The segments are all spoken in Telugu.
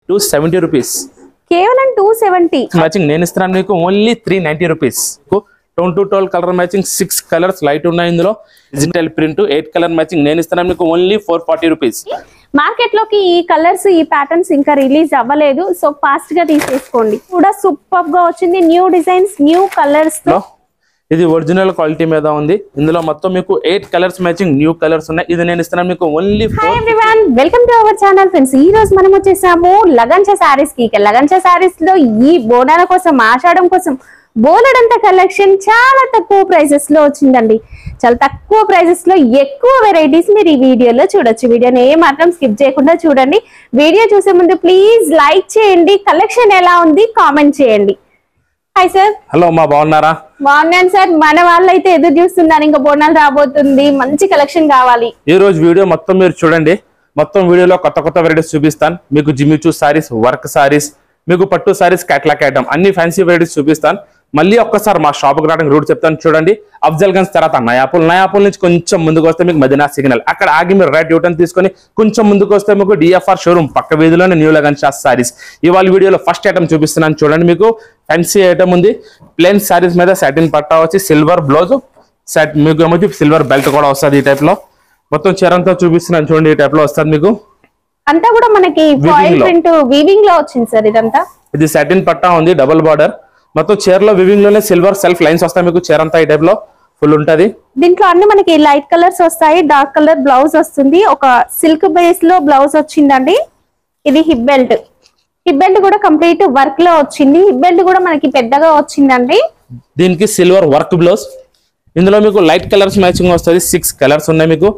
270 rupees. కేవలం 270. మ్యాచింగ్ నేను ఇస్తున్నాను మీకు only 390 rupees. 12 colour matching 6 colours light ఉన్నాయి ఇందులో. డిజిటల్ ప్రింట్ 8 కలర్ మ్యాచింగ్ నేను ఇస్తున్నాను మీకు ఓన్లీ 440 rupees. మార్కెట్ లోకి ఈ కలర్స్ ఈ ప్యాటర్న్స్ ఇంకా రిలీజ్ అవ్వలేదు, సో ఫాస్ట్ గా తీసేసుకోండి. కూడా సూపర్ గా వచ్చింది, న్యూ డిజైన్స్ న్యూ కలర్స్ తో. ఇది ఒరిజినల్ క్వాలిటీ మీద ఉంది. ఇందులో మొత్తం మీకు 8 కలర్స్ మ్యాచింగ్ న్యూ కలర్స్ ఉన్నాయి. ఇది నేను ఇస్తున్నాను మీకు only. Hi everyone, welcome to our channel friends. ఈ రోజు మనం వచ్చేసాము లగన్చా సారీస్ కి. లగన్చా సారీస్ లో ఈ బోనాల కోసం, ఆషాఢం కోసం బోలెడంత కలెక్షన్ చాలా తక్కువ ప్రైసెస్ లో వచ్చిందండి. చాలా తక్కువ ప్రైసెస్ లో ఎక్కువ వెరైటీస్ మీరు ఈ వీడియోలో చూడొచ్చు. వీడియోని ఏ మాత్రం స్కిప్ చేయకుండా చూడండి. వీడియో చూసే ముందు ప్లీజ్ లైక్ చేయండి, కలెక్షన్ ఎలా ఉంది కామెంట్ చేయండి. Hi sir. హలో అమ్మా, బాగున్నారా? బాగున్నాను సార్. మన వాళ్ళు అయితే ఎదురు చూస్తున్నారు, ఇంకా బోనాలు రాబోతుంది, మంచి కలెక్షన్ కావాలి. ఈ రోజు వీడియో మొత్తం మీరు చూడండి. మొత్తం వీడియోలో కొత్త కొత్త వెరైటీస్ చూపిస్తాను మీకు. జిమ్మిచూ సారీస్, వర్క్ సారీస్, మీకు పట్టు సారీస్, కేటలాగ్ ఐటమ్ అన్ని ఫ్యాన్సీ వెరైటీస్ చూపిస్తాను. మళ్ళీ ఒక్కసారి మా షాప్కి రావడానికి రూట్ చెప్తాను చూడండి. అఫ్జల్గంజ్ తర్వాత నయాపూల్ నుంచి కొంచెం ముందుకు వస్తే మీకు మదీనా సిగ్నల్, అక్కడ ఆగి మీరు రైట్ యూటర్న్ తీసుకొని కొంచెం ముందుకు వస్తే మీకు డిఎఫ్ఆర్ షోరూమ్ పక్క వీధిలోనే న్యూ లగన్షా సారీస్. ఇవాళ వీడియోలో ఫస్ట్ ఐటమ్ చూపిస్తున్నాను చూడండి. మీకు ఫ్యాన్సీ ఐటమ్ ఉంది. ప్లెయిన్ సారీస్ మీద సాటిన్ పట్టా వచ్చి సిల్వర్ బ్లౌజ్, మీకు ఏమొచ్చి సిల్వర్ బెల్ట్ కూడా వస్తుంది. ఈ టైప్ లో మొత్తం చీరంతా చూపిస్తున్నాను చూడండి. ఈ టైప్ లో వస్తుంది మీకు. అంతా కూడా మనకి ఫాయిల్ ప్రింట్ వీవింగ్ లో వచ్చింది సార్. ఇదంతా ఇది సాటిన్ పట్టా ఉంది, డబుల్ బార్డర్. మొత్తం చీరలో వివింగ్ లోనే సిల్వర్ సెల్ఫ్ లైన్స్ వస్తాయి మీకు. చీర అంతా ఈ టైప్ లో ఫుల్ ఉంటది. దీంట్లో అన్ని మనకి లైట్ కలర్స్ వస్తాయి, డార్క్ కలర్ బ్లౌజ్ వస్తుంది. ఒక సిల్క్ బేస్ లో బ్లౌజ్ వచ్చిందండి. ఇది హిప్ బెల్ట్. హిప్ బెల్ట్ కూడా కంప్లీట్ వర్క్ లో వచ్చింది. హిప్ బెల్ట్ కూడా మనకి పెద్దగా వచ్చిందండి. దీనికి సిల్వర్ వర్క్ బ్లౌజ్. ఇందులో మీకు లైట్ కలర్స్ మ్యాచింగ్ వస్తుంది. 6 కలర్స్ ఉన్నాయి మీకు.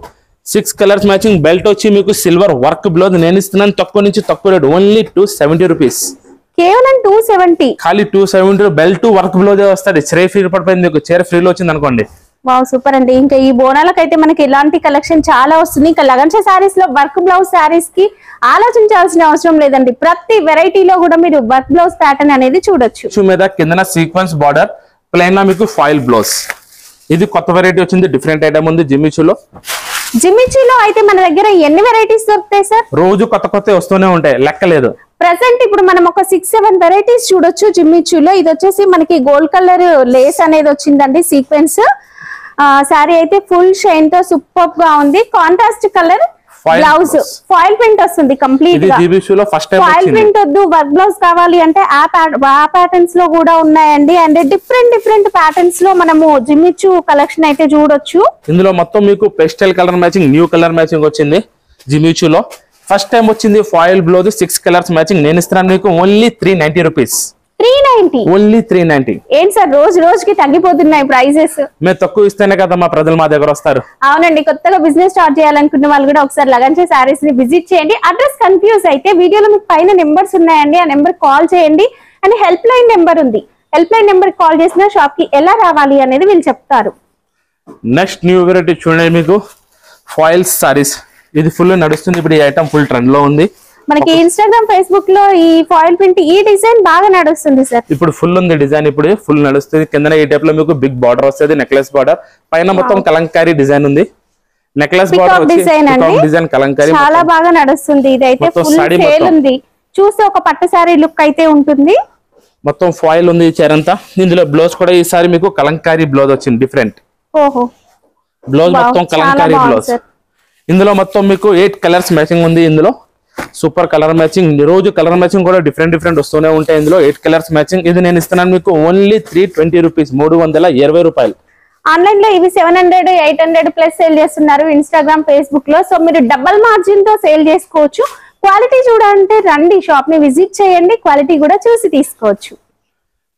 6 కలర్స్ మ్యాచింగ్ బెల్ట్ వచ్చి మీకు సిల్వర్ వర్క్ బ్లౌజ్ నేను ఇస్తున్నాను తక్కువ నుంచి తక్కువ రేట్ ఓన్లీ 270 rupees. కేవలం 270. ఖాళీ 270. బెల్ట్ వర్క్ బ్లౌజ్ వస్తుంది. చీర ఫ్రీ పడిపోయింది మీకు. చీర ఫ్రీలో వచ్చింది అనుకోండి. వావ్ సూపర్ అండి. ఇంకా ఈ బోనాలకైతే మనకి ఇలాంటి కలెక్షన్ చాలా వస్తుంది. ఇంకా లగన్షా సారీస్ లో వర్క్ బ్లౌజ్ సారీస్ కి ఆలోచించాల్సిన అవసరం లేదండి. ప్రతి వెరైటీలో కూడా మీరు వర్క్ బ్లౌజ్ ప్యాటర్న్ అనేది చూడొచ్చు. మీద కిందన సీక్వెన్స్ బార్డర్, ప్లెయిన్ లా మీకు ఫాయిల్ బ్లౌజ్. ఇది కొత్త వెరైటీ వచ్చింది, డిఫరెంట్ ఐటమ్ ఉంది జిమ్మిచూలో. జిమ్మిచూలో అయితే మన దగ్గర ఎన్ని వెరైటీస్ దొరుకుతాయి సార్? రోజు కొత్త కొత్త వస్తూనే ఉంటాయి, లెక్కలేదు. ప్రెసెంట్ ఇప్పుడు మనం ఒక 6-7 వెరైటీస్ చూడొచ్చు జిమ్మిచూలో. ఇది వచ్చేసి మనకి గోల్డ్ కలర్ లేస్ అనేది వచ్చిందండి, సీక్వెన్స్. సారీ అయితే ఫుల్ షైన్ తో సూపర్ గా ఉంది. Contrast colour blouse, foil print వస్తుంది కంప్లీట్ గా. ఫాయిల్ ప్రింట్ వద్దు, వర్క్ బ్లౌజ్ కావాలి అంటే ఆ ప్యాటర్న్స్ లో కూడా ఉన్నాయండి. అండ్ డిఫరెంట్ ప్యాటర్న్స్ లో మనము జిమ్మిచూ కలెక్షన్ అయితే చూడొచ్చు. ఇందులో మొత్తం మీకు pastel colour matching, new colour matching వచ్చింది జిమ్మిచూలో. ఫస్ట్ టైం వచ్చింది ఫాయిల్ బ్లౌజ్, 6 కలర్స్ మ్యాచింగ్ నేను ఇస్తున్నాను మీకు ఓన్లీ 390 rupees. 390 ఓన్లీ 390. ఏంటి సార్ రోజు రోజుకి తగ్గిపోతున్నాయి ప్రైజెస్? మేము తక్కువ ఇస్తేనే కదా మా ప్రజలు మా దగ్గర వస్తారు. అవునండి, కొత్తగా బిజినెస్ స్టార్ట్ చేయాలనుకున్న వాళ్ళు కూడా ఒకసారి లగన్షా సారీస్ ని విజిట్ చేయండి. అడ్రస్ కన్ఫ్యూజ్ అయితే వీడియోలో మీకు పైన నెంబర్స్ ఉన్నాయండి, ఆ నెంబర్ కాల్ చేయండి. అండ్ హెల్ప్ లైన్ నెంబర్ ఉంది, హెల్ప్ లైన్ నెంబర్ కాల్ చేసిన షాప్ కి ఎలా రావాలి అనేది వీళ్ళు చెప్తారు. నెక్స్ట్ న్యూ వెరైటీ చూడండి మీకు, ఫాయిల్ సారీస్. ఇది ఫుల్ నడుస్తుంది ఇప్పుడు. ఈ ఐటమ్ ఫుల్ ట్రెండ్ లో ఉంది మనకి ఇన్స్టాగ్రామ్, ఫేస్బుక్ లో. ఈ ఫాయిల్ ప్రింట్ ఈ డిజైన్ బాగా నడుస్తుంది సార్. ఇప్పుడు ఫుల్ ఉంది డిజైన్, ఇప్పుడు ఫుల్ నడుస్తుంది. కింద ఈ టైప్ లో మీకు బిగ్ బార్డర్ వస్తుంది, నెక్లెస్ బార్డర్. పైన మొత్తం కలంకారీ డిజైన్ ఉంది. నెక్లెస్ బార్డర్ డిజైన్ కలంకారీ చాలా బాగా నడుస్తుంది. ఇది అయితే ఫుల్ సేల్ ఉంది. చూస్తే ఒక పట్టు సారీ లుక్ అయితే ఉంటుంది. మొత్తం ఫాయిల్ ఉంది ఈ చీరంతా. ఇందులో బ్లౌజ్ కూడా ఈసారి మీకు కలంకారీ బ్లౌజ్ వచ్చింది, డిఫరెంట్. ఓహో, బ్లౌజ్ మొత్తం కలంకారీ బ్లౌజ్. ఇందులో మొత్తం మీకు 8 కలర్స్ మ్యాచింగ్ ఉంది. ఇందులో సూపర్ కలర్ మ్యాచింగ్, రోజు కలర్ మ్యాచింగ్ కూడా డిఫరెంట్ వస్తూనే ఉంటాయి. ఇందులో 8 కలర్స్ మ్యాచింగ్. ఇది నేను ఇస్తున్నాను మీకు ఓన్లీ 320 rupees, 320 రూపాయలు. ఆన్లైన్ లో ఇవి 700, 800 ప్లస్ సేల్ చేస్తున్నారు ఇన్స్టాగ్రామ్, ఫేస్బుక్ లో. సో మీరు డబల్ మార్జిన్ తో సేల్ చేసుకోవచ్చు. క్వాలిటీ చూడాలంటే రండి, షాప్ ని విజిట్ చేయండి, క్వాలిటీ కూడా చూసి తీసుకోవచ్చు.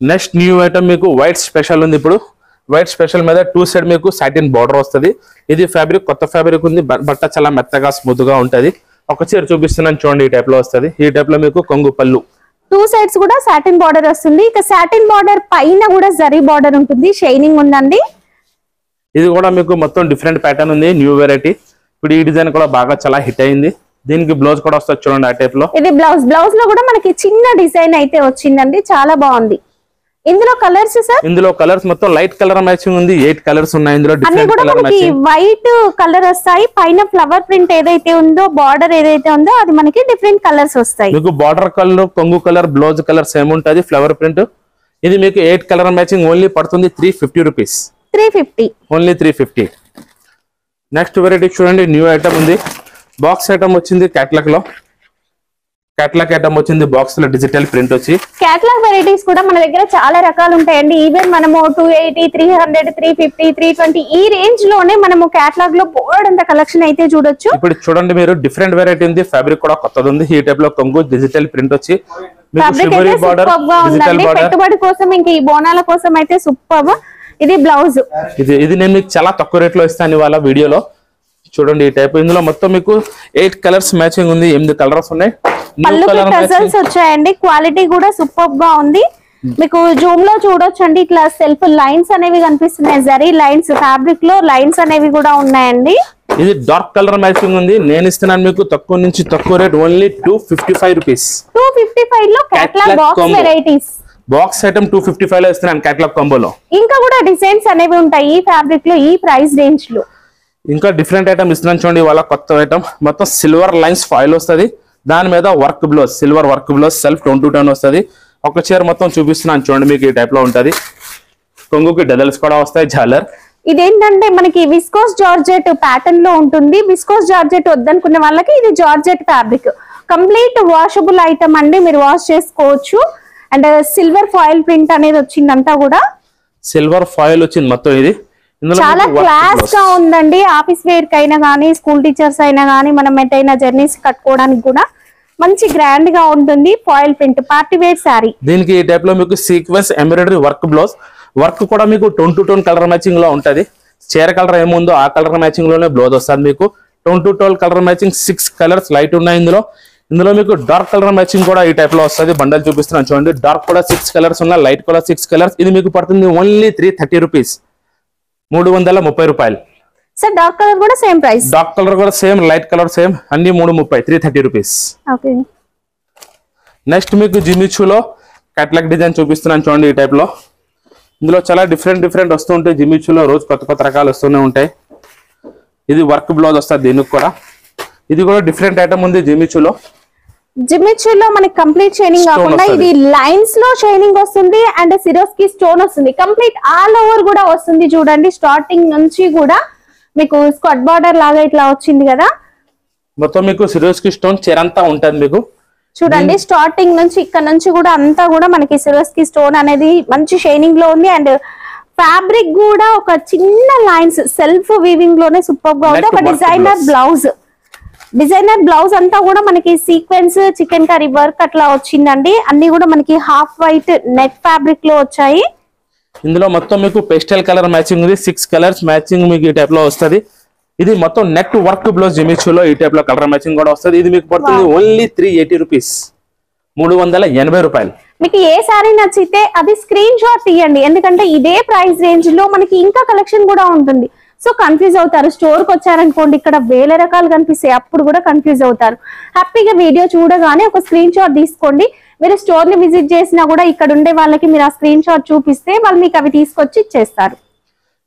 నెక్స్ట్ న్యూ ఐటమ్ మీకు వైట్ స్పెషల్ ఉంది. ఇప్పుడు వైట్ స్పెషల్ మీద 2 సైడ్ మీకు సాటిన్ బార్డర్ వస్తుంది. ఇది ఫ్యాబ్రిక్ కొత్త ఫ్యాబ్రిక్ ఉంది. బట్ట చాలా మెత్తగా స్మూత్ గా ఉంటది. ఒక చీర చూపిస్తున్నాను చూడండి, ఈ టైప్ లో వస్తుంది. ఈ టైప్ లో మీకు కొంగు పళ్ళు, 2 సైడ్స్ కూడా సాటిన్ బార్డర్ వస్తుంది. ఇక సాటిన్ బార్డర్ పైన కూడా జరీ బార్డర్ ఉంటుంది, షైనింగ్ ఉందండి. ఇది కూడా మీకు మొత్తం డిఫరెంట్ ప్యాటర్న్ ఉంది, న్యూ వెరైటీ. ఇప్పుడు ఈ డిజైన్ కూడా బాగా చాలా హిట్ అయింది. దీనికి బ్లౌజ్ కూడా వస్తుంది చూడండి, ఆ టైప్ లో. ఇది బ్లౌజ్ లో కూడా మనకి చిన్న డిజైన్ అయితే వచ్చిందండి, చాలా బాగుంది. ఇందులో కలర్స్ సార్, ఇందులో కలర్స్ మొత్తం లైట్ కలర్ మ్యాచింగ్ ఉంది. 8 కలర్స్ ఉన్నాయి ఇందులో. అన్ని డిఫరెంట్ కూడా కలర్ మనకి మ్యాచింగ్. వైట్ కలర్ వస్తాయి. పైన ఫ్లవర్ ప్రింట్ ఏదైతే ఉందో, బార్డర్ ఏదైతే ఉందో అది మనకి డిఫరెంట్ కలర్స్ వస్తాయి. మీకు బార్డర్ కలర్, కొంగు కలర్, బ్లౌజ్ కలర్ సేమ్ ఉంటుంది. Flower print. ఇది మీకు 8 కలర్ మ్యాచింగ్ ఓన్లీ పడుతుంది 350 రూపీస్. 350 ఓన్లీ 350. నెక్స్ట్ వెరైటీ చూడండి, న్యూ ఐటమ్ ఉంది. బాక్స్ ఐటమ్ వచ్చింది క్యాట్లాగ్ లో. క్యాట్లాగ్ ఐటమ్ వచ్చింది బాక్స్ లో, డిజిటల్ ప్రింట్ వచ్చి. క్యాటలాగ్ వెరైటీస్ కూడా మన దగ్గర చాలా రకాలు ఉంటాయండి. ఈవెన్ మనము 280, 300, 350, 320 ఈ రేంజ్ లోనే మనము క్యాటలాగ్ లో బోర్డ్ అంత కలెక్షన్ అయితే చూడొచ్చు. ఇప్పుడు చూడండి మీరు, డిఫరెంట్ వెరైటీ ఉంది. ఫ్యాబ్రిక్ కూడా కొత్తది ఉంది. ఈ టైప్ లో కొంగు, డిజిటల్ ప్రింట్ వచ్చి మీకు ఫ్యాబ్రిక్ షిబోరి అయితే బార్డర్, సూపర్ గా డిజిటల్ ఉందండి. బార్డర్. పెట్టుబడి కోసం ఇంకా ఈ బోనాల కోసం అయితే సూపర్. ఇది బ్లౌజ్. ఇది నేను మీకు చాలా తక్కువ రేట్ లో ఇస్తాను ఇవాళ వీడియోలో. చూడండి ఈ టైప్. ఇందులో మొత్తం మీకు 8 కలర్స్ మ్యాచింగ్ ఉంది. 8 కలర్స్ ఉన్నాయి. పళ్ళుకి టజల్స్ వచ్చాయండి. క్వాలిటీ కూడా సూపర్ గా ఉంది. మీకు జూమ్ లో చూడొచ్చండి, ఇట్లా సెల్ఫ్ లైన్స్ అనేవి కనిపిస్తున్నాయి. జరీ లైన్స్, ఫ్యాబ్రిక్ లో లైన్స్ అనేవి కూడా ఉన్నాయండి. ఇది డార్క్ కలర్ మ్యాచింగ్ ఉంది. నేను ఇస్తున్నాను మీకు తక్కువ నుంచి తక్కువ రేట్, ఓన్లీ 255 రూపీస్. 255 లో catalogue box varieties. Box item 255 లో ఇస్తున్నాను క్యాటలాగ్ కాంబోలో. ఇంకా కూడా డిజైన్స్ అనేవి ఉంటాయి ఈ ఫ్యాబ్రిక్ లో, ఈ ప్రైస్ రేంజ్ లో. ఇంకా డిఫరెంట్ ఐటమ్ ఇస్తున్నాను చూడండి వాళ్ళ కొత్త ఐటమ్. మొత్తం సిల్వర్ లైన్స్ ఫాయిల్ వస్తుంది. దాని మీద work blouse, silver work blouse, self 10 to 10 వస్తుంది. ఒక చీర మొత్తం చూపిస్తున్నాను చూడండి, మీకు ఈ టైప్ లో ఉంటది. కొంగుకి డెదల్స్ కూడా వస్తాయి, జాలర్. ఇదేంటంటే మనకి విస్కోస్ జార్జెట్ ప్యాటర్న్ లో ఉంటుంది. విస్కోస్ జార్జెట్ వద్దనుకునే వాళ్ళకి ఇది georgette fabric. Complete washable item అండి, మీరు వాష్ చేసుకోవచ్చు. అండ్ సిల్వర్ ఫాయిల్ ప్రింట్ అనేది వచ్చిందంతా కూడా. సిల్వర్ ఫాయిల్ వచ్చింది మొత్తం. ఇది చాలా క్లాస్ గా ఉందండి. ఆఫీస్ వేర్ కి అయినా గానీ, స్కూల్ టీచర్స్ అయినా గానీ, మనం ఎటైనా జర్నీస్ కట్టుకోవడానికి కూడా మంచి గ్రాండ్ గా ఉంటుంది. Foil print party wear sari. దీనికి ఈ టైప్ లో మీకు sequence embroidery work blouse. Work కూడా మీకు 10 to 10 కలర్ మ్యాచింగ్ లో ఉంటది. చీర కలర్ ఏముందో ఆ కలర్ మ్యాచింగ్ లోనే బ్లౌజ్ వస్తుంది మీకు. 10 to 12 colour matching. 6 colours light ఉన్నాయి ఇందులో. ఇందులో మీకు డార్క్ కలర్ మ్యాచింగ్ కూడా ఈ టైప్ లో వస్తుంది. బండల్ చూపిస్తున్నాను చూడండి. డార్క్ కూడా 6 కలర్స్ ఉన్నాయి, లైట్ కూడా 6 కలర్స్. ఇది మీకు పడుతుంది ఓన్లీ 330 రూపీస్. 330 రూపాయలు. సార్ డార్క్ కలర్ కూడా సేమ్ ప్రైస్. డార్క్ కలర్ కూడా సేమ్, లైట్ కలర్ సేమ్, అన్ని 330, 330 రూపీస్. ఓకే. నెక్స్ట్ మీకు జిమిచూలో క్యాటలాగ్ డిజైన్ చూపిస్తున్నాను చూడండి ఈ టైప్ లో. ఇందులో చాలా డిఫరెంట్ వస్తూ ఉంటాయి. జిమిచూలో రోజు కొత్త రకాలు వస్తూనే ఉంటాయి. ఇది వర్క్ బ్లౌజ్ వస్తుంది దీనికి కూడా. ఇది కూడా డిఫరెంట్ ఐటమ్ ఉంది జిమిచూలో. జిమిచూలో మనకి కంప్లీట్ షైనింగ్ కాకుండా ఇది లైన్స్ లో షైనింగ్ వస్తుంది. అండ్ సిరోస్ కి స్టోన్ వస్తుంది. కంప్లీట్ ఆల్ ఓవర్ కూడా వస్తుంది చూడండి. స్టార్టింగ్ నుంచి కూడా మీకు స్కర్ట్ బార్డర్ లాగా ఇట్లా వచ్చింది కదా. మొత్తం మీకు సిరోస్ కి స్టోన్ చీరంతా ఉంటది మీకు. చూడండి స్టార్టింగ్ నుంచి ఇక్కడ నుంచి కూడా అంతా కూడా మనకి సిరోస్ కి స్టోన్ అనేది మంచి షైనింగ్ లో ఉంది. అండ్ ఫ్యాబ్రిక్ కూడా ఒక చిన్న లైన్స్ సెల్ఫ్ వీవింగ్ లోనే సూపర్ గా ఉంది. ఒక డిజైనర్ బ్లౌజ్ అంతా కూడా మనకి సీక్వెన్స్ చికెన్ కర్రీ వర్క్ అట్లా వచ్చిందండి. అన్ని కూడా మనకి హాఫ్ వైట్ నెట్ ఫ్యాబ్రిక్ లో వచ్చాయి. ఇందులో మొత్తం మీకు పేస్టల్ కలర్ మ్యాచింగ్ ఉంది. 6 కలర్స్ మ్యాచింగ్ మీకు ఈ టైప్ లో వస్తుంది. ఇది మొత్తం నెట్ వర్క్ బ్లౌజ్ జిమిచూలో ఈ టైప్ లో కలర్ మ్యాచింగ్ కూడా వస్తుంది. ఇది మీకు పడుతుంది ఓన్లీ 380 రూపీస్. 380 రూపాయలు. మీకు ఏ సారీ నచ్చితే అది స్క్రీన్ షాట్ తీయండి. ఎందుకంటే ఇదే ప్రైస్ రేంజ్ లో మనకి ఇంకా కలెక్షన్ కూడా ఉంటుంది. సో కన్ఫ్యూజ్ అవుతారు. స్టోర్ కి వచ్చారనుకోండి, ఇక్కడ వేల రకాలు కనిపిస్తాయి, అప్పుడు కూడా కన్ఫ్యూజ్ అవుతారు. హ్యాపీగా వీడియో చూడగానే ఒక స్క్రీన్ షాట్ తీసుకోండి. మీరు స్టోర్ ని విజిట్ చేసినా కూడా ఇక్కడ ఉండే వాళ్ళకి మీరు ఆ స్క్రీన్ షాట్ చూపిస్తే వాళ్ళు మీకు అవి తీసుకొచ్చి ఇచ్చేస్తారు.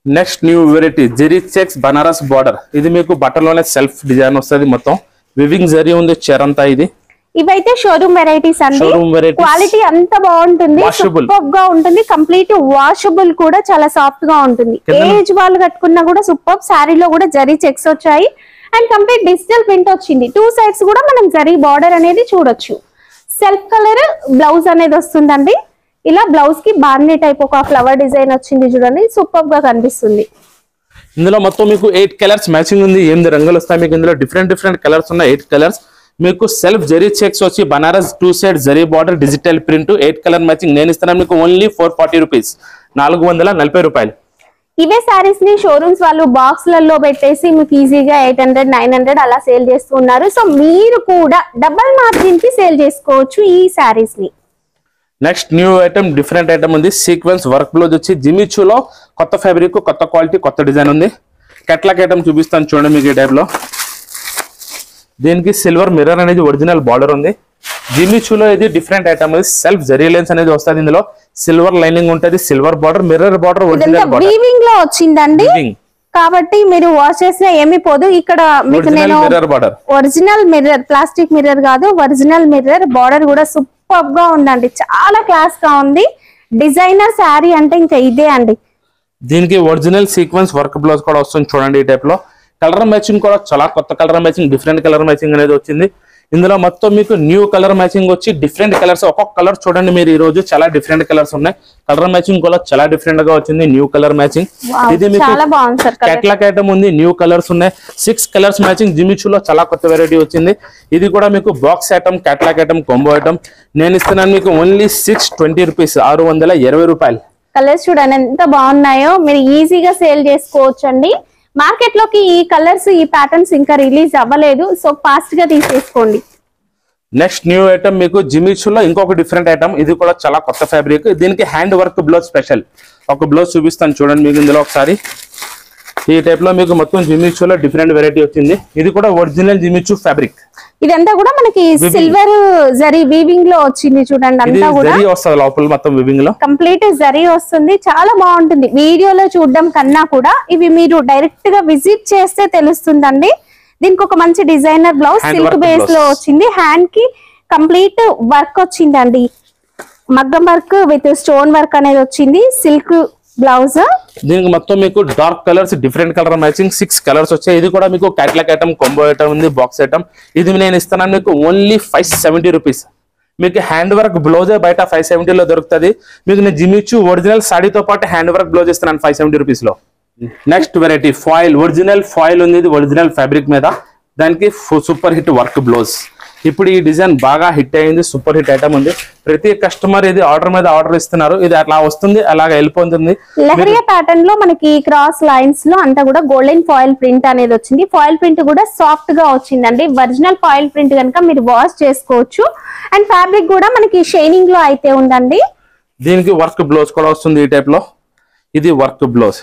Next new variety zari checks Banaras border. ఇది మీకు బట్టలోనే సెల్ఫ్ డిజైన్ వస్తుంది. మొత్తం వివింగ్ జరీ ఉంది చీరంతా. ఇది ఇవైతే షోరూమ్ వెరైటీస్ అండి. క్వాలిటీ అంత బాగుంటుంది, సూపర్ గా ఉంటుంది. కంప్లీట్ వాషబుల్ కూడా చాలా సాఫ్ట్ గా ఉంటుంది. ఏజ్ వాళ్ళు కట్టుకున్నా కూడా సూపర్. శారీలో కూడా జరీ చెక్స్ వచ్చాయి. అండ్ కంప్లీట్ డిజిటల్ ప్రింట్ వచ్చింది. 2 సైడ్స్ కూడా మనం జరీ బార్డర్ అనేది చూడొచ్చు. సెల్ఫ్ కలర్ బ్లౌజ్ అనేది వస్తుందండి. ఇలా బ్లౌజ్ కి బార్నీ టైప్ ఒక ఫ్లవర్ డిజైన్ వచ్చింది చూడండి, సూపర్ గా కనిపిస్తుంది. ఇందులో మొత్తం మీకు 8 కలర్స్ మ్యాచింగ్ ఉంది. 8 రంగులు వస్తాయి మీకు. ఇందులో డిఫరెంట్ కలర్స్ ఉన్నాయి. 8 కలర్స్ మీకు సెల్ఫ్ జరీ చెక్స్ వచ్చి Banaras 2 side zari border digital print 8 colour matching. నేను ఇస్తున్నాను మీకు ఓన్లీ 440 రూపీస్. 440 రూపాయలు. ఇవే సారీస్ ని షోరూమ్స్ వాళ్ళు బాక్స్ లలో పెట్టేసి మీకు ఈజీగా 800, 900 అలా సేల్ చేస్తున్నారు. సో మీరు కూడా డబల్ మార్జిన్ కి సేల్ చేసుకోవచ్చు ఈ సారీస్ ని. Next new item, different item ఉంది. సీక్వెన్స్ వర్క్ బ్లౌజ్ వచ్చి జిమిచూలో కొత్త ఫ్యాబ్రిక్, కొత్త క్వాలిటీ, కొత్త డిజైన్ ఉంది. కెట్లాక్ ఐటమ్ చూపిస్తాను చూడండి మీకు ఈ టైప్ లో. దీనికి సిల్వర్ మిర్రర్ అనేది ఒరిజినల్ బార్డర్ ఉంది. జిమ్మి చూలో ఇది different item, self zari lines అనేది వస్తుంది. ఇందులో సిల్వర్ లైనింగ్ ఉంటది, silver border, mirror border, original border weaving లో వచ్చిందండి. కాబట్టి మీరు వాష్ చేసినా ఏమీ పోదు. ఇక్కడ మీకు నేను ఒరిజినల్ మిర్రర్, ప్లాస్టిక్ మిర్రర్ కాదు, ఒరిజినల్ మిర్రర్, బార్డర్ కూడా సూపర్ గా ఉందండి, చాలా క్లాస్ గా ఉంది. డిజైనర్ శారీ అంటే ఇంకా ఇదే అండి. దీనికి ఒరిజినల్ సీక్వెన్స్ వర్క్ బ్లౌజ్ కూడా వస్తుంది చూడండి. ఈ టైప్ లో కలర్ మ్యాచింగ్ కూడా చాలా కొత్త colour matching, different colour matching అనేది వచ్చింది. ఇందులో మొత్తం మీకు న్యూ కలర్ మ్యాచింగ్ వచ్చి డిఫరెంట్ కలర్స్, ఒక్కొక్క కలర్ చూడండి మీరు ఈ రోజు చాలా డిఫరెంట్ కలర్స్ ఉన్నాయి. కలర్ మ్యాచింగ్ కూడా చాలా డిఫరెంట్ గా వచ్చింది, న్యూ కలర్ మ్యాచింగ్. ఇది మీకు కేటలాగ్ ఐటమ్ ఉంది, న్యూ కలర్స్ ఉన్నాయి, 6 కలర్స్ మ్యాచింగ్. జిమ్మి చూలో చాలా కొత్త వెరైటీ వచ్చింది. ఇది కూడా మీకు box item, catalogue item, combo item. నేను ఇస్తున్నాను మీకు ఓన్లీ 620 రూపీస్, 620 రూపాయలు. కలర్స్ చూడండి ఎంత బాగున్నాయో, మీరు ఈజీగా సేల్ చేసుకోవచ్చు అండి. మార్కెట్ లోకి ఈ కలర్స్, ఈ ప్యాటర్న్స్ ఇంకా రిలీజ్ అవ్వలేదు, సో ఫాస్ట్ గా తీసేసుకోండి. నెక్స్ట్ న్యూ ఐటమ్ మీకు జిమ్మి చూలో ఇంకొక డిఫరెంట్ ఐటమ్, ఇది కూడా చాలా కొత్త ఫ్యాబ్రిక్. దీనికి హ్యాండ్ వర్క్ బ్లౌజ్ స్పెషల్, ఒక బ్లౌజ్ చూపిస్తాను చూడండి మీకు. ఇందులో ఒకసారి ఈ టైప్ లో మీకు మొత్తం జిమ్మి చూలో డిఫరెంట్ వెరైటీ వచ్చింది. ఇది కూడా ఒరిజినల్ జిమ్మి చూ ఫ్యాబ్రిక్. ఇదంతా కూడా మనకి సిల్వర్ జరీ వీవింగ్ లో వచ్చింది చూడండి. అంతా కూడా జరీ వస్తుంది లోపల, మొత్తం వీవింగ్ లో కంప్లీట్ జరీ వస్తుంది, చాలా బాగుంటుంది. వీడియోలో చూడడం కన్నా కూడా ఇవి మీరు డైరెక్ట్ గా విజిట్ చేస్తే తెలుస్తుందండి. దీనికి ఒక మంచి డిజైనర్ బ్లౌజ్ సిల్క్ బేస్ లో వచ్చింది. హ్యాండ్ కి కంప్లీట్ వర్క్ వచ్చిందండి, మగ్గం వర్క్ విత్ స్టోన్ వర్క్ అనేది వచ్చింది. Silk blouse. దీనికి మొత్తం మీకు dark colours, different colour matching 6 colours వచ్చాయి. ఇది కూడా మీకు కేటలాగ్ ఐటమ్, కాంబో ఐటమ్ ఉంది, బాక్స్ ఐటమ్. ఇది నేను ఇస్తున్నాను మీకు ఓన్లీ 570 రూపీస్. మీకు హ్యాండ్ వర్క్ బ్లౌజే బయట 570 లో దొరుకుతుంది. మీకు నేను జిమ్మి చూ ఒరిజినల్ సాడీతో పాటు హ్యాండ్ వర్క్ బ్లౌజ్ ఇస్తున్నాను 570 రూపీస్ లో. Next variety foil, original foil ఉంది. ఇది ఒరిజినల్ ఫ్యాబ్రిక్ మీద, దానికి సూపర్ హిట్ వర్క్ బ్లౌజ్. ఇప్పుడు ఈ డిజైన్ బాగా హిట్ అయింది, సూపర్ హిట్ ఐటమ్ ఉంది. ప్రతి కస్టమర్ ఇది ఆర్డర్ మీద ఆర్డర్ ఇస్తున్నారు. ఇది అట్లా వస్తుంది, అలాగా వెళ్ళిపోతుంది. లహరియా ప్యాటర్న్ లో మనకి క్రాస్ లైన్స్ లో అంతా కూడా గోల్డెన్ ఫాయిల్ ప్రింట్ అనేది వచ్చింది. ఫాయిల్ ప్రింట్ కూడా సాఫ్ట్ గా వచ్చిందండి. ఒరిజినల్ ఫాయిల్ ప్రింట్ కనుక మీరు వాష్ చేసుకోవచ్చు. అండ్ ఫ్యాబ్రిక్ కూడా మనకి షైనింగ్ లో అయితే ఉందండి. దీనికి వర్క్ బ్లౌజ్ కూడా వస్తుంది ఈ టైప్ లో. ఇది వర్క్ బ్లౌజ్.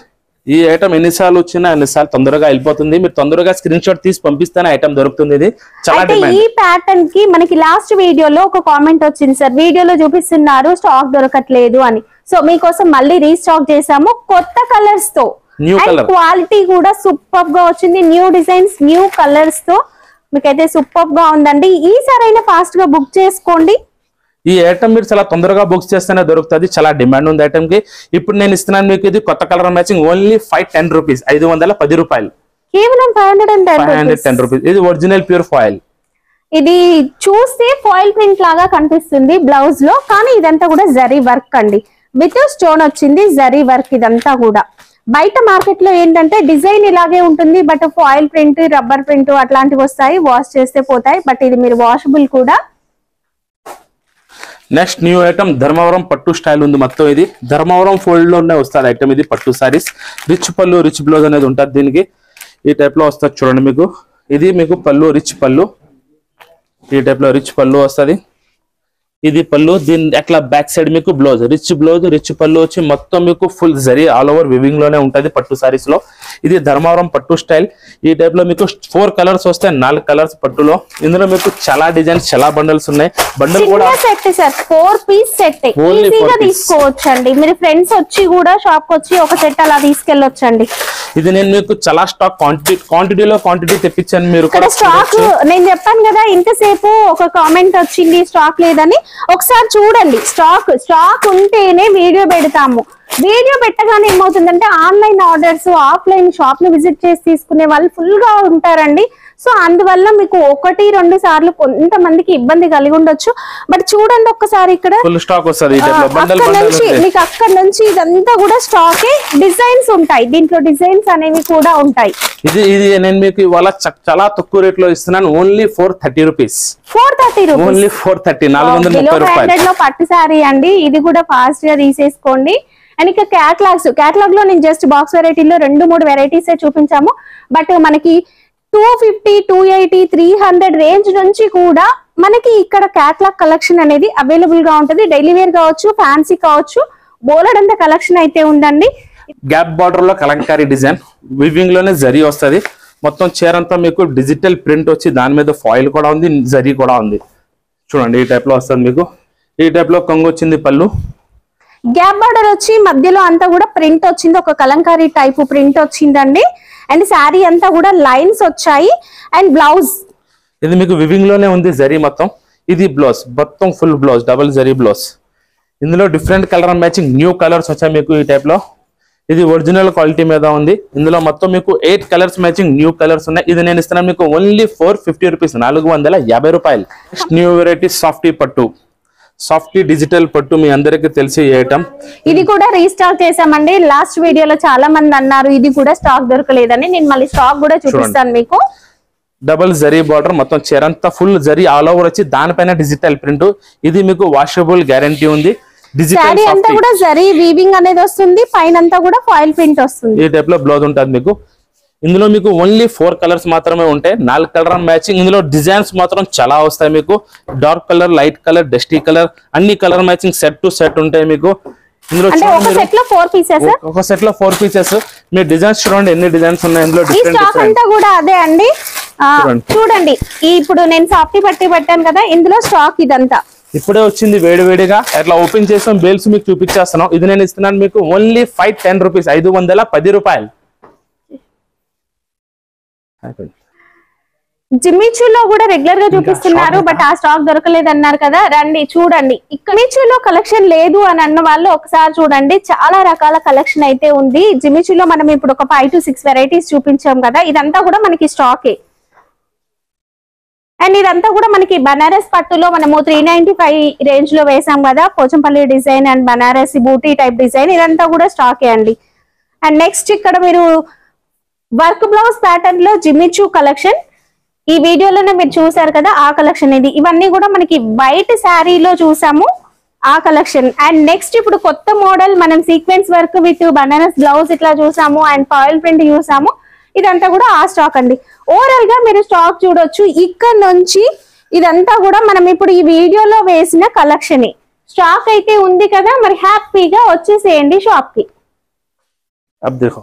ఈ ఐటమ్ ఎన్నిసార్లు వచ్చినా అన్నిసార్లు తొందరగా వెళ్ళిపోతుంది. మీరు తొందరగా స్క్రీన్ షాట్ తీసి పంపిస్తేనే ఐటమ్ దొరుకుతుంది. ఇది చాలా డిమాండ్. ఈ ప్యాటర్న్ కి మనకి లాస్ట్ వీడియోలో ఒక కామెంట్ వచ్చింది, సార్ వీడియోలో చూపిస్తున్నారు స్టాక్ దొరకట్లేదు అని. సో మీకోసం మళ్ళీ రీస్టాక్ చేసాము కొత్త కలర్స్ తో. క్వాలిటీ కూడా సూపర్ గా వచ్చింది. న్యూ డిజైన్స్, న్యూ కలర్స్ తో మీకైతే సూపర్ గా ఉందండి. ఈసారి అయినా ఫాస్ట్ గా బుక్ చేసుకోండి. ఈ ఐటమ్ మీరు చాలా తొందరగా బుక్ చేస్తేనే దొరుకుతుంది, చాలా డిమాండ్ ఉంది ఐటమ్ కి. ఇప్పుడు నేను ఇస్తున్నాను మీకు ఇది కొత్త కలర్ మ్యాచింగ్ ఓన్లీ 510 రూపీస్, 510 రూపాయలు, కేవలం 510 రూపీస్. ఇది ఒరిజినల్ ప్యూర్ ఫాయిల్. ఇది చూస్తే ఫాయిల్ ప్రింట్ లాగా కనిపిస్తుంది బ్లౌజ్ లో, కానీ ఇదంతా కూడా జరీ వర్క్ అండి, విత్ స్టోన్ వచ్చింది జరీ వర్క్. ఇదంతా కూడా బయట మార్కెట్ లో ఏంటంటే డిజైన్ ఇలాగే ఉంటుంది, but foil print, rubber print అట్లాంటివి వస్తాయి, వాష్ చేస్తే పోతాయి. బట్ ఇది మీరు వాషబుల్ కూడా. నెక్స్ట్ న్యూ ఐటమ్ ధర్మవరం పట్టు స్టైల్ ఉంది. మొత్తం ఇది ధర్మవరం ఫోల్డ్ లోనే వస్తుంది ఐటమ్. ఇది పట్టు సారీస్, రిచ్ పళ్ళు, రిచ్ బ్లౌజ్ అనేది ఉంటుంది. దీనికి ఈ టైప్ లో వస్తుంది చూడండి మీకు. ఇది మీకు పళ్ళు, రిచ్ పళ్ళు. ఈ టైప్ లో రిచ్ పళ్ళు వస్తుంది. ఇది పళ్ళు, దీని అట్లా బ్యాక్ సైడ్ మీకు బ్లౌజ్, బ్లౌజ్, రిచ్ పళ్ళు వచ్చి మొత్తం మీకు full zari all over weaving లోనే ఉంటది పట్టు సారీస్ లో. ఇది ధర్మవరం పట్టు స్టైల్. ఈ టైప్ లో మీకు 4 కలర్స్ వస్తాయి, 4 కలర్స్ పట్టులో. ఇందులో మీకు చాలా డిజైన్స్, చాలా బండల్స్ ఉన్నాయి. బండల్ కూడా సెట్ సార్, 4 పీస్ సెట్ ఈజీగా తీసుకోవచ్చండి. మీరు ఫ్రెండ్స్ వచ్చి కూడా షాప్ కి వచ్చి ఒక సెట్ అలా తీసుకెళ్ళొచ్చండి. ఇది నేను మీకు చాలా స్టాక్ క్వాంటిటీ తెప్పించాను. మీరు స్టాక్ నేను చెప్పాను కదా ఇంతసేపు ఒక కామెంట్ వచ్చింది స్టాక్ లేదని. ఒకసారి చూడండి, స్టాక్ ఉంటేనే వీడియో పెడతాము. వీడియో పెట్టగానే ఏమవుతుందంటే ఆన్లైన్ ఆర్డర్స్, ఆఫ్లైన్ షాప్ ని విజిట్ చేసి తీసుకునే వాళ్ళు ఫుల్ గా ఉంటారండి. సో అందువల్ల మీకు 1-2 సార్లు కొంతమందికి ఇబ్బంది కలిగి ఉండొచ్చు. బట్ చూడండి ఒక్కసారి ఇక్కడ మీకు అక్కడ నుంచి ఇదంతా కూడా స్టాకే. డిజైన్స్ ఉంటాయి దీంట్లో, డిజైన్స్ అనేవి కూడా ఉంటాయి. ఇది నేను మీకు ఇవాళ చాలా తక్కువ రేట్ లో ఇస్తున్నాను. Only 430 rupees. 430 రూపీస్, ఓన్లీ 430, 430 రూపాయలు లో పట్టు సారీ అండి. ఇది కూడా ఫాస్ట్ గా తీసేసుకోండి. అండ్ ఇక క్యాటలాగ్ లో నేను జస్ట్ బాక్స్ వెరైటీలో 2-3 వెరైటీస్ చూపించాము. బట్ మనకి 250, 280, 300 రేంజ్ నుంచి కూడా మనకి ఇక్కడ క్యాటలాగ్ కలెక్షన్ అనేది అవైలబుల్ గా ఉంటుంది. డైలీ వేర్ కావచ్చు, ఫ్యాన్సీ కావచ్చు, బోలెడంత కలెక్షన్ అయితే ఉందండి. గ్యాప్ బార్డర్ లో కలంకారీ డిజైన్, వివింగ్ లోనే జరీ వస్తుంది. మొత్తం చీర అంతా మీకు డిజిటల్ ప్రింట్ వచ్చి దాని మీద ఫాయిల్ కూడా ఉంది, జరీ కూడా ఉంది. చూడండి ఈ టైప్ లో వస్తుంది మీకు. ఈ టైప్ లో కొంగు వచ్చింది పళ్ళు. గ్యాప్ బార్డర్ వచ్చి మధ్యలో అంతా కూడా ప్రింట్ వచ్చింది, ఒక కలంకారీ టైప్ ప్రింట్ వచ్చిందండి. అండ్ శారీ అంతా కూడా లైన్స్ వచ్చాయి. అండ్ బ్లౌజ్ ఇది మీకు వివింగ్ లోనే ఉంది జరీ మొత్తం. ఇది బ్లౌజ్ మొత్తం full blouse, double zari blouse. ఇందులో different colour matching new colours వచ్చాయి మీకు ఈ టైప్ లో. ఇది ఒరిజినల్ క్వాలిటీ మీద ఉంది. ఇందులో మొత్తం మీకు 8 కలర్స్ మ్యాచింగ్ న్యూ కలర్స్ ఉన్నాయి. ఇది నేను ఇస్తున్నాను మీకు ఓన్లీ 450 రూపీస్, 450 రూపాయలు. న్యూ వెరైటీ సాఫ్టీ పట్టు, సాఫ్టీ డిజిటల్ పట్టు మీ అందరికి తెలిసి ఐటమ్. ఇది కూడా రీస్టాక్ చేసామండి. లాస్ట్ వీడియోలో చాలా మంది అన్నారు ఇది కూడా స్టాక్ దొరకలేదని. నేను మళ్ళీ స్టాక్ కూడా చూపిస్తాను మీకు. డబుల్ జరీ బార్డర్ మొత్తం చీరంతా ఫుల్ జరీ ఆల్ ఓవర్ వచ్చి దానిపైన డిజిటల్ ప్రింట్. ఇది మీకు వాషబుల్ గ్యారంటీ ఉంది. శారీ అంతా కూడా జరీ వీవింగ్ అనేది వస్తుంది, పైన అంతా కూడా ఫాయిల్ ప్రింట్ వస్తుంది. ఈ టైప్ లో బ్లౌజ్ ఉంటుంది మీకు. ఇందులో మీకు ఓన్లీ 4 కలర్స్ మాత్రమే ఉంటాయి, 4 కలర్ మ్యాచింగ్. ఇందులో డిజైన్స్ మాత్రం చాలా వస్తాయి మీకు. Dark colour, light colour, dusty colour, అన్ని colour matching set to set ఉంటాయి మీకు. ఇందులో ఒక సెట్ లో 4 పీసెస్, ఒక సెట్ లో 4 పీసెస్. మీ డిజైన్స్ చూడండి ఎన్ని డిజైన్స్ ఉన్నాయి ఇందులో. ఈ స్టాక్ అంతా కూడా అదే అండి. చూడండి ఇప్పుడు నేను సాఫ్టీ పట్టి పెట్టాను కదా, ఇందులో స్టాక్ ఇదంతా ఇప్పుడే వచ్చింది వేడి వేడిగా. అట్లా ఓపెన్ చేసాం, బేల్స్ మీకు చూపించేస్తున్నాం. ఇది నేను ఇస్తున్నాను మీకు ఓన్లీ 510 రూపీస్, 510 రూపాయలు. జిమ్మిచూలో కూడా రెగ్యులర్ గా చూపిస్తున్నారు, బట్ ఆ స్టాక్ దొరకలేదు అన్నారు కదా. రండి చూడండి, జిమ్మిచూలో కలెక్షన్ లేదు అని అన్న వాళ్ళు ఒకసారి చూడండి, చాలా రకాల కలెక్షన్ అయితే ఉంది. జిమ్మిచూలో మనం ఇప్పుడు ఒక 5 to 6 వెరైటీస్ చూపించాం కదా, ఇదంతా కూడా మనకి స్టాకే. అండ్ ఇదంతా కూడా మనకి బనారస్ పట్టులో మనము 395 రేంజ్ లో వేసాం కదా, Pochampally design and Banaras buti type design, ఇదంతా కూడా స్టాకే అండి. అండ్ నెక్స్ట్ ఇక్కడ మీరు వర్క్ బ్లౌజ్ ప్యాటర్న్ లో జిమ్మిచూ కలెక్షన్ ఈ వీడియోలోనే మీరు చూసారు కదా, ఆ కలెక్షన్ ఇది. ఇవన్నీ కూడా మనకి వైట్ శారీలో చూసాము, ఆ కలెక్షన్. అండ్ నెక్స్ట్ ఇప్పుడు కొత్త మోడల్ మనం sequence work with Banaras blouse ఇట్లా చూసాము, అండ్ ఫాయిల్ ప్రింట్ చూసాము. ఇదంతా కూడా ఆ స్టాక్ అండి. ఓవరాల్ గా మీరు స్టాక్ చూడొచ్చు. ఇక్కడ నుంచి ఇదంతా కూడా మనం ఇప్పుడు ఈ వీడియోలో వేసిన కలెక్షన్. స్టాక్ అయితే ఉంది కదా, మరి హ్యాపీగా వచ్చేసేయండి షాప్ కి. अब देखो